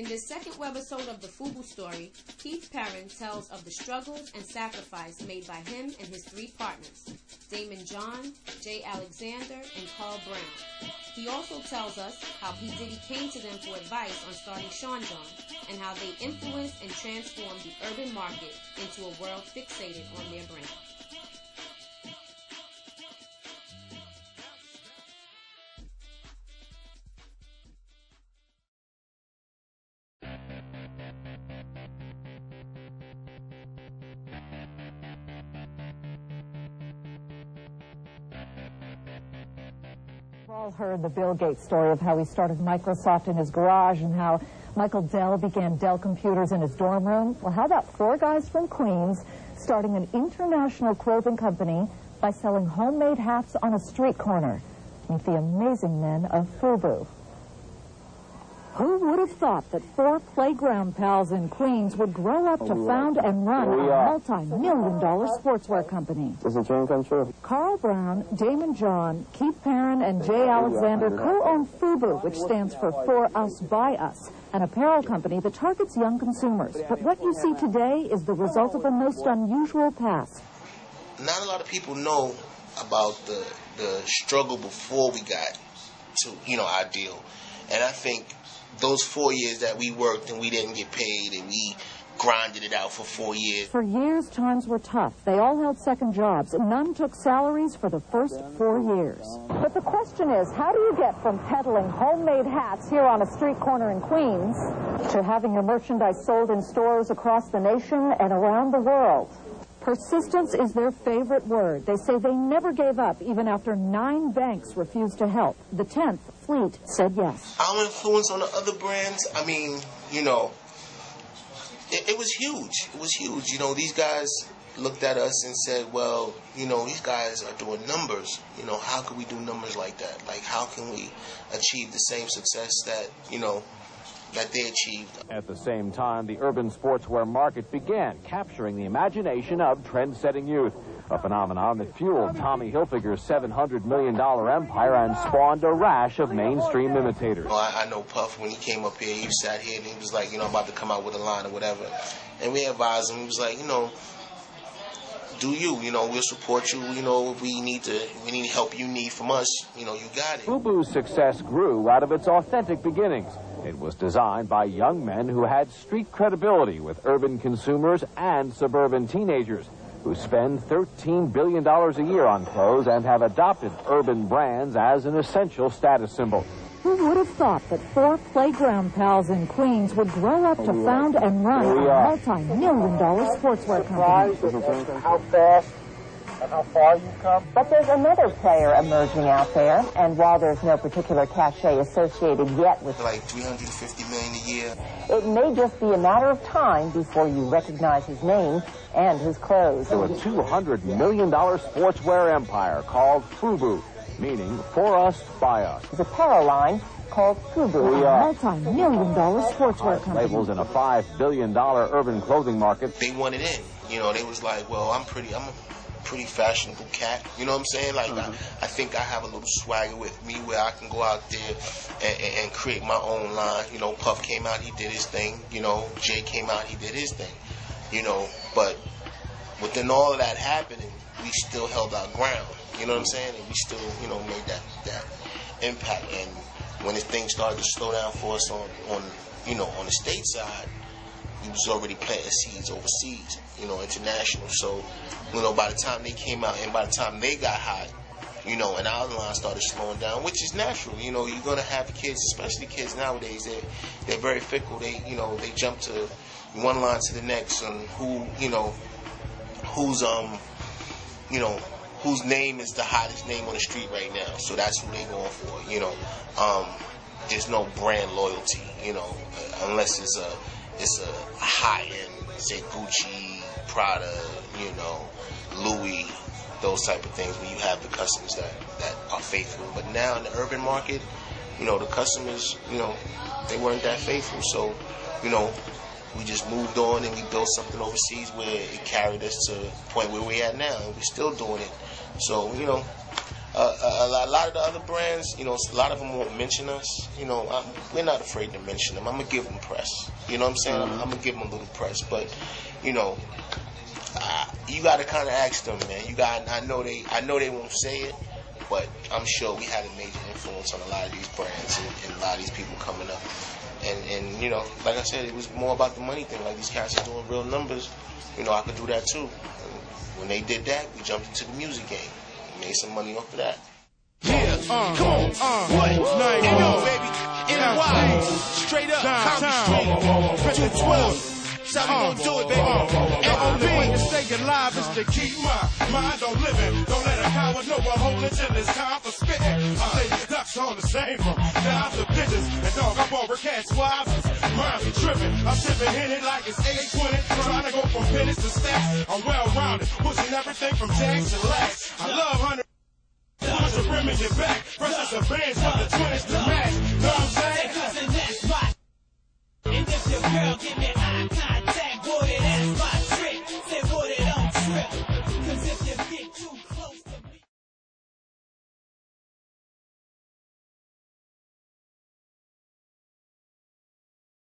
In this second webisode of the FUBU story, Keith Perrin tells of the struggles and sacrifice made by him and his three partners, Damon John, Jay Alexander, and Carl Brown. He also tells us how P. Diddy came to them for advice on starting Sean John, and how they influenced and transformed the urban market into a world fixated on their brand. We've all heard the Bill Gates story of how he started Microsoft in his garage and how Michael Dell began Dell Computers in his dorm room. Well, how about four guys from Queens starting an international clothing company by selling homemade hats on a street corner? Meet the amazing men of FUBU. Who would have thought that four playground pals in Queens would grow up to found and run a multi-million-dollar sportswear company? Does a dream come true? Carl Brown, Damon John, Keith Perrin, and Jay Alexander co-own FUBU, which stands for For Us, By Us, an apparel company that targets young consumers. But what you see today is the result of a most unusual past. Not a lot of people know about the struggle before we got to, our deal. And I think those 4 years that we worked and we didn't get paid and we grinded it out for 4 years. For years, times were tough. They all held second jobs. None took salaries for the first 4 years. But the question is, how do you get from peddling homemade hats here on a street corner in Queens to having your merchandise sold in stores across the nation and around the world? Persistence is their favorite word. They say they never gave up, even after 9 banks refused to help. The 10th, Fleet, said yes. Our influence on the other brands, it was huge. It was huge. These guys looked at us and said, well, these guys are doing numbers. How can we do numbers like that? Like, how can we achieve the same success that they achieved? At the same time, the urban sportswear market began capturing the imagination of trend-setting youth, a phenomenon that fueled Tommy Hilfiger's $700 million empire and spawned a rash of mainstream imitators. I know Puff, when he came up here, he sat here and he was like, I'm about to come out with a line or whatever. And we advised him. He was like, do you, we'll support you, we need help you need from us, you got it. FUBU's success grew out of its authentic beginnings. It was designed by young men who had street credibility with urban consumers and suburban teenagers who spend $13 billion a year on clothes and have adopted urban brands as an essential status symbol. Who would have thought that 4 playground pals in Queens would grow up to found and run a multi-million-dollar sportswear company? How fast and how far you come. But there's another player emerging out there, and while there's no particular cachet associated yet with like $350 million a year, it may just be a matter of time before you recognize his name and his clothes. To a $200 million sportswear empire called FUBU, meaning For Us, By Us. It's a apparel line called FUBU. A multi-million-dollar sportswear company. Labels in a $5 billion urban clothing market. They wanted in. They was like, well, I'm a pretty fashionable cat. You know what I'm saying? Like, I think I have a little swagger with me where I can go out there and create my own line. Puff came out, he did his thing. Jay came out, he did his thing. But within all of that happening, we still held our ground. You know what I'm saying? And we still, made that impact. And when this thing started to slow down for us on the state side, we was already planting seeds overseas, international. So, by the time they came out and by the time they got hot, and our line started slowing down, which is natural. You're going to have kids, especially kids nowadays, they're very fickle. They jump to one line to the next and whose name is the hottest name on the street right now. So that's who they going for, There's no brand loyalty, unless it's a high-end, say Gucci, Prada, Louis, those type of things, where you have the customers that are faithful. But now in the urban market, the customers, they weren't that faithful. So, we just moved on and we built something overseas where it carried us to the point where we're at now, and we're still doing it. So, A lot of the other brands, you know, a lot of them won't mention us. You know, we're not afraid to mention them. I'm gonna give them press. You know what I'm saying? I'm gonna give them a little press, but you know, you got to kind of ask them, man. I know they won't say it, but I'm sure we had a major influence on a lot of these brands and a lot of these people coming up. And you know, like I said, it was more about the money thing. Like these cats are doing real numbers. You know, I could do that too. And when they did that, we jumped into the music game. We made some money off of that. Yeah, come on, what? No, baby, NY, straight up, Compton Street, 12. That's how we gon' do it, baby. And the only way to stay alive is to keep my mind on living. Don't let a coward know we're holding till it's time for spitting. I say the ducks on the same from down to bitches. And dog, I'm over cats' wives. Mind be tripping. I'm sipping in it like it's 820. Trying to go from pennies to stacks. I'm well-rounded, pushing everything from tags to lax. I love 100. Push the rim in your back. Versus a band from the 20s to max. Know what I'm saying? And that's my. And if your girl give me eye contact, boy, that's my trick. Say, boy, don't trip.